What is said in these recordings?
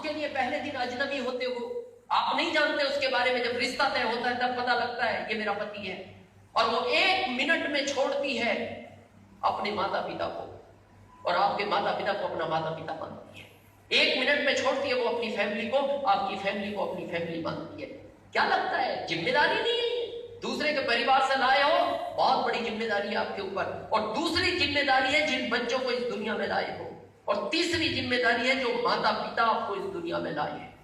उसके लिए पहले दिन अजनबी होते हो, आप नहीं जानते उसके बारे में। जब रिश्ता तय होता है तब पता लगता है ये मेरा पति है। और वो 1 मिनट में छोड़ती है अपने माता पिता को, और आपके माता पिता को अपना माता पिता मानती है। 1 मिनट में छोड़ती है वो अपनी फैमिली को, आपकी फैमिली को अपनी फैमिली मानती है। क्या लगता है जिम्मेदारी नहीं है? दूसरे के परिवार से लाए हो, बहुत बड़ी जिम्मेदारी है आपके ऊपर। और दूसरी जिम्मेदारी है जिन बच्चों को इस दुनिया में लाए हो, और तीसरी जिम्मेदारी है जो माता पिता आपको इस दुनिया में लाए हैं।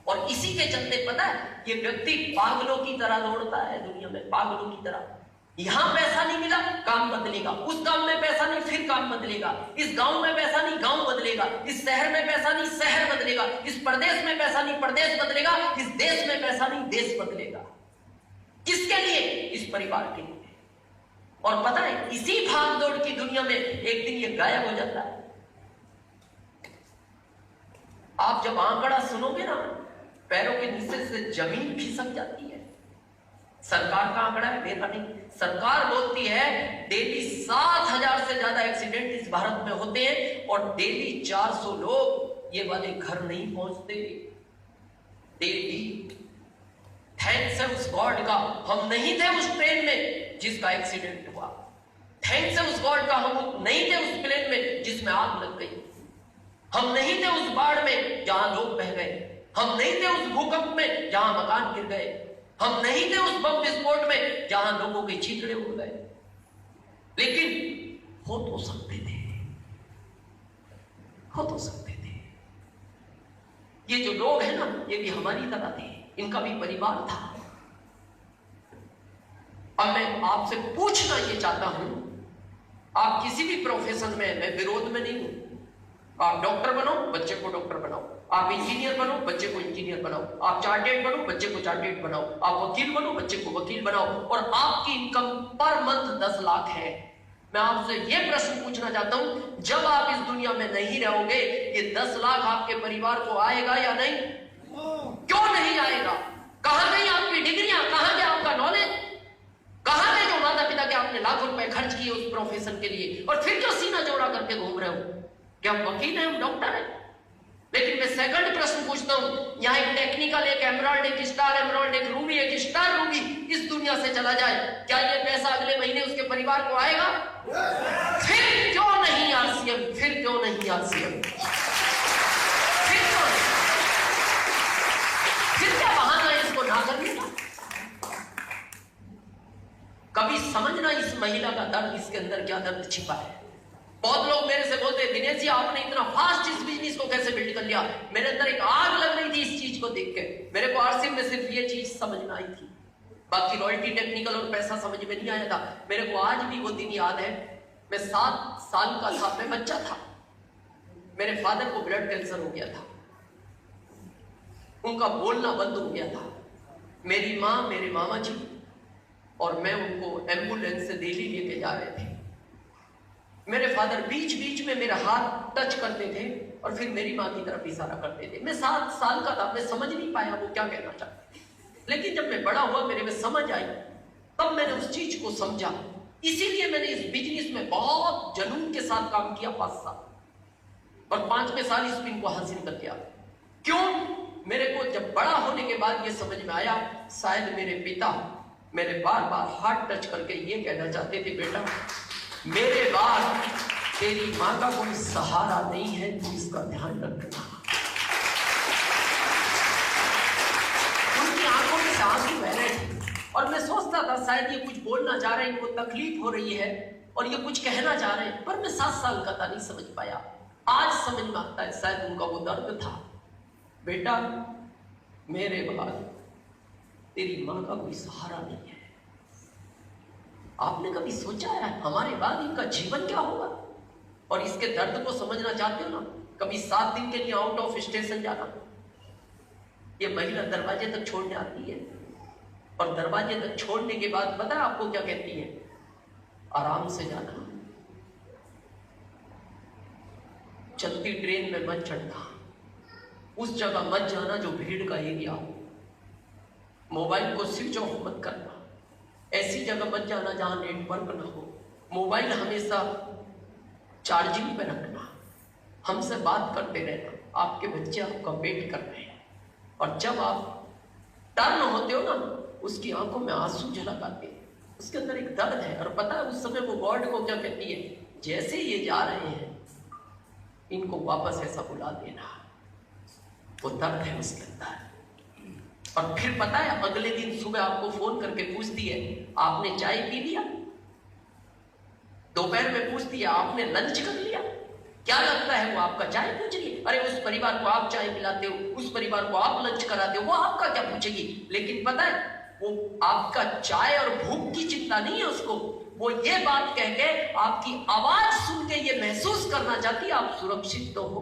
और इसी के चलते पता है ये व्यक्ति पागलों की तरह दौड़ता है दुनिया में, पागलों की तरह। यहां पैसा नहीं मिला, काम बदलेगा। उस गांव में पैसा नहीं, फिर काम बदलेगा। इस गांव में पैसा नहीं, गांव बदलेगा। इस शहर में पैसा नहीं, शहर बदलेगा। इस प्रदेश में पैसा नहीं, प्रदेश बदलेगा। इस देश में पैसा नहीं, देश बदलेगा। किसके लिए? इस परिवार के लिए। और पता है इसी भाग दौड़ की दुनिया में एक दिन ये गायब हो जाता है। आप जब आंकड़ा सुनोगे ना, पैरों के नीचे से जमीन खिसक जाती है। सरकार का आंकड़ा है, मेरा नहीं। सरकार बोलती है डेली 7,000 से ज्यादा एक्सीडेंट इस भारत में होते हैं, और डेली 400 लोग ये वाले घर नहीं पहुंचते डेली। थैंक्स है उस गॉड का हम नहीं थे उस ट्रेन में जिसका एक्सीडेंट हुआ। थैंक्स है उस गॉड का हम नहीं थे उस प्लेन में जिसमें आग लग गई। हम नहीं थे उस बाढ़ में जहां लोग बह गए। हम नहीं थे उस भूकंप में जहां मकान गिर गए। हम नहीं थे उस बम विस्फोट में जहां लोगों के छितड़े उड़ गए। लेकिन हो तो सकते थे, हो तो सकते थे। ये जो लोग हैं ना, ये भी हमारी तरह थे, इनका भी परिवार था। और मैं आपसे पूछना ये चाहता हूं, आप किसी भी प्रोफेशन में, मैं विरोध में नहीं हूं। आप डॉक्टर बनो, बच्चे को डॉक्टर बनाओ। आप इंजीनियर बनो, बच्चे को इंजीनियर बनाओ। आप चार्टेड बनो, बच्चे को चार्टेड बनाओ। आप वकील बनो, बच्चे को वकील बनाओ। और आपकी इनकम पर मंथ 10 लाख है। मैं आपसे यह प्रश्न पूछना चाहता हूं, जब आप इस दुनिया में नहीं रहोगे, ये 10 लाख आपके परिवार को आएगा या नहीं? क्यों नहीं आएगा? कहां गई आपकी डिग्रियां? कहां गया आपका नॉलेज? कहां गए जो माता पिता के आपने लाखों रुपए खर्च किए उस प्रोफेशन के लिए? और फिर क्यों सीना चौड़ा करके घूम रहे हो? क्या हम वकील हैं, हम डॉक्टर हैं? लेकिन मैं सेकंड प्रश्न पूछता हूं, यहां एक टेक्निकल, एक एमराल्ड, एक स्टार एमराल्ड, एक रूबी, एक स्टार रूबी इस दुनिया से चला जाए, क्या ये पैसा अगले महीने उसके परिवार को आएगा? फिर क्यों नहीं आरसीएम? फिर क्यों नहीं आरसीएम? फिर क्यों नहीं? फिर क्या बहाना है इसको ना करने का? कभी समझना इस महिला का दर्द, इसके अंदर क्या दर्द छिपा है। बहुत लोग मेरे से बोलते हैं, दिनेश जी आपने इतना फास्ट इस बिजनेस को कैसे बिल्ड कर लिया? मेरे अंदर एक आग लग रही थी इस चीज को देख के। मेरे को आरसीएम में सिर्फ ये चीज समझ में आई थी, बाकी रॉयल्टी, टेक्निकल और पैसा समझ में नहीं आया था। मेरे को आज भी वो दिन याद है, मैं 7 साल का था, मैं बच्चा था। मेरे फादर को ब्लड कैंसर हो गया था, उनका बोलना बंद हो गया था। मेरी माँ, मेरे मामा जी और मैं उनको एम्बुलेंस से दिल्ली लेके जा रहे थे। मेरे फादर बीच बीच में मेरा हाथ टच करते थे और फिर मेरी माँ की तरफ इशारा करते थे। मैं 7 साल का था, मैं समझ नहीं पाया वो क्या कहना चाहते थे। लेकिन जब मैं बड़ा हुआ, मेरे में समझ आई, तब मैंने उस चीज को समझा। इसीलिए मैंने इस बिजनेस में बहुत जुनून के साथ काम किया 5 साल, और 5वें साल इस पिन को हासिल कर लिया। क्यों? मेरे को जब बड़ा होने के बाद ये समझ में आया, शायद मेरे पिता मेरे बार बार हाथ टच करके ये कहना चाहते थे, बेटा मेरे बाद तेरी मां का कोई सहारा नहीं है, तू इसका ध्यान रखना। उनकी आंखों में से आंसू बह रहे थे और मैं सोचता था शायद ये कुछ बोलना चाह रहे हैं, इनको तकलीफ हो रही है और ये कुछ कहना चाह रहे हैं, पर मैं 7 साल का था, नहीं समझ पाया। आज समझ में आता है शायद उनका वो दर्द था। बेटा मेरे बाद तेरी मां का कोई सहारा नहीं है। आपने कभी सोचा है हमारे बाद इनका जीवन क्या होगा? और इसके दर्द को समझना चाहते हो ना, कभी 7 दिन के लिए आउट ऑफ स्टेशन जाना। ये महिला दरवाजे तक छोड़ने आती है और दरवाजे तक छोड़ने के बाद पता है आपको क्या कहती है? आराम से जाना, चलती ट्रेन में मत चढ़ना, उस जगह मत जाना जो भीड़ का एरिया हो, मोबाइल को स्विच ऑफ मत करना, ऐसी जगह मत जाना जहां नेटवर्क ना हो, मोबाइल हमेशा चार्जिंग पे रखना, हमसे बात करते रहना, आपके बच्चे आपका वेट कर रहे हैं, और जब आप टर्न होते हो ना, उसकी आंखों में आंसू झलक आते हैं, उसके अंदर एक दर्द है। और पता है उस समय वो गॉड को क्या कहती है, जैसे ये जा रहे हैं इनको वापस ऐसा बुला देना। वो दर्द है उसके अंदर। और फिर पता है अगले दिन सुबह आपको फोन करके पूछती है, आपने चाय पी लिया? दोपहर में पूछती है, आपने लंच कर लिया? क्या लगता है वो आपका चाय पूछ रही है? अरे उस परिवार को आप चाय पिलाते हो, उस परिवार को आप लंच कराते हो, वो आपका क्या पूछेगी? लेकिन पता है वो आपका चाय और भूख की चिंता नहीं है उसको, वो ये बात कह के आपकी आवाज सुन के ये महसूस करना चाहती है आप सुरक्षित तो हो।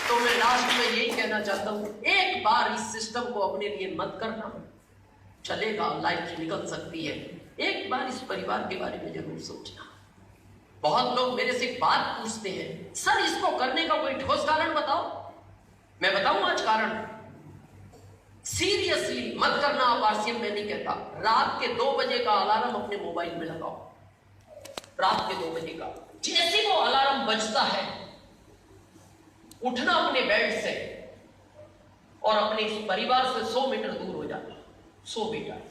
तो मैं लास्ट में यही कहना चाहता हूं, एक बार इस सिस्टम को अपने लिए मत करना, चलेगा, लाइफ निकल सकती है। एक बार इस परिवार के बारे में जरूर सोचना। बहुत लोग मेरे से एक बात पूछते हैं, सर इसको करने का कोई ठोस कारण बताओ। मैं बताऊं आज कारण, सीरियसली मत करना आप आरसीएम, मैं नहीं कहता। रात के 2 बजे का अलार्म अपने मोबाइल में लगाओ, रात के 2 बजे का। जैसे वो अलार्म बजता है उठना अपने बेड से और अपने इस परिवार से 100 मीटर दूर हो जाना। 100 मीटर।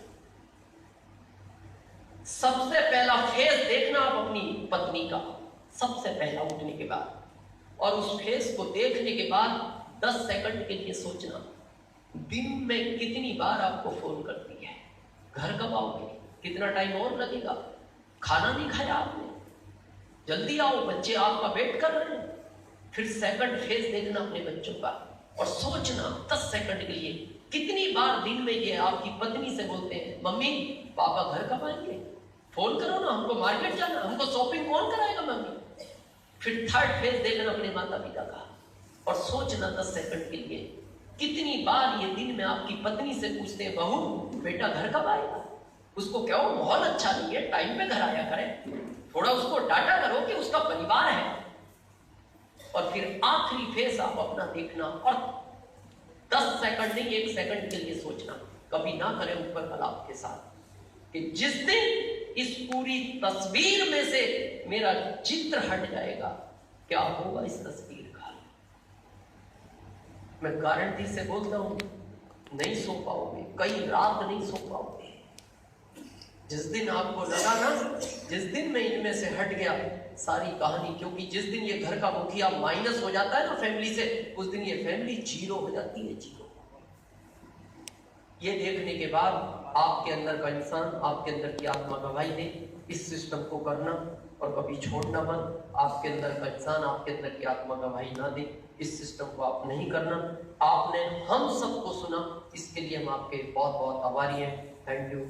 सबसे पहला फेस देखना आप अपनी पत्नी का, सबसे पहला उठने के बाद, और उस फेस को देखने के बाद 10 सेकंड के लिए सोचना, दिन में कितनी बार आपको फोन करती है, घर कब आओगे, कितना टाइम और लगेगा, खाना नहीं खाया आपने, जल्दी आओ, बच्चे आपका वेट कर रहे हैं। फिर सेकंड फेस देखना अपने बच्चों का और सोचना 10 सेकंड के लिए कितनी बार दिन में ये आपकी पत्नी से बोलते हैं, मम्मी पापा घर कब आएंगे, फोन करो ना, हमको मार्केट जाना, हमको शॉपिंग कौन कराएगा मम्मी। फिर थर्ड फेस देखना अपने माता पिता का और सोचना 10 सेकंड के लिए कितनी बार ये दिन में आपकी पत्नी से पूछते हैं, बहू बेटा घर कब आएगा, उसको क्या हो माहौल अच्छा नहीं है, टाइम पे घर आया करे, थोड़ा उसको डांटा करो कि उसका परिवार है। और फिर आखिरी फेस आप अपना देखना और 10 सेकंड नहीं 1 सेकंड के लिए सोचना, कभी ना करें ऊपर वाला आपके साथ कि जिस दिन इस पूरी तस्वीर में से मेरा चित्र हट जाएगा क्या होगा इस तस्वीर का। मैं गारंटी से बोलता हूं नहीं सो पाओगे, कई रात नहीं सो पाओगे। जिस दिन आपको लगा ना, जिस दिन मैं इनमें से हट गया सारी कहानी, क्योंकि जिस दिन ये घर का मुखिया माइनस हो जाता है ना फैमिली से, उस दिन ये फैमिली जीरो हो जाती है, जीरो। ये देखने के बाद आपके अंदर का इंसान, आपके अंदर की आत्मा गवाही दे इस सिस्टम को करना और कभी छोड़ना मत। आपके अंदर का इंसान, आपके अंदर की आत्मा गवाही ना दे, इस सिस्टम को आप नहीं करना। आपने हम सबको सुना, इसके लिए हम आपके बहुत बहुत आभारी हैं। Thank you.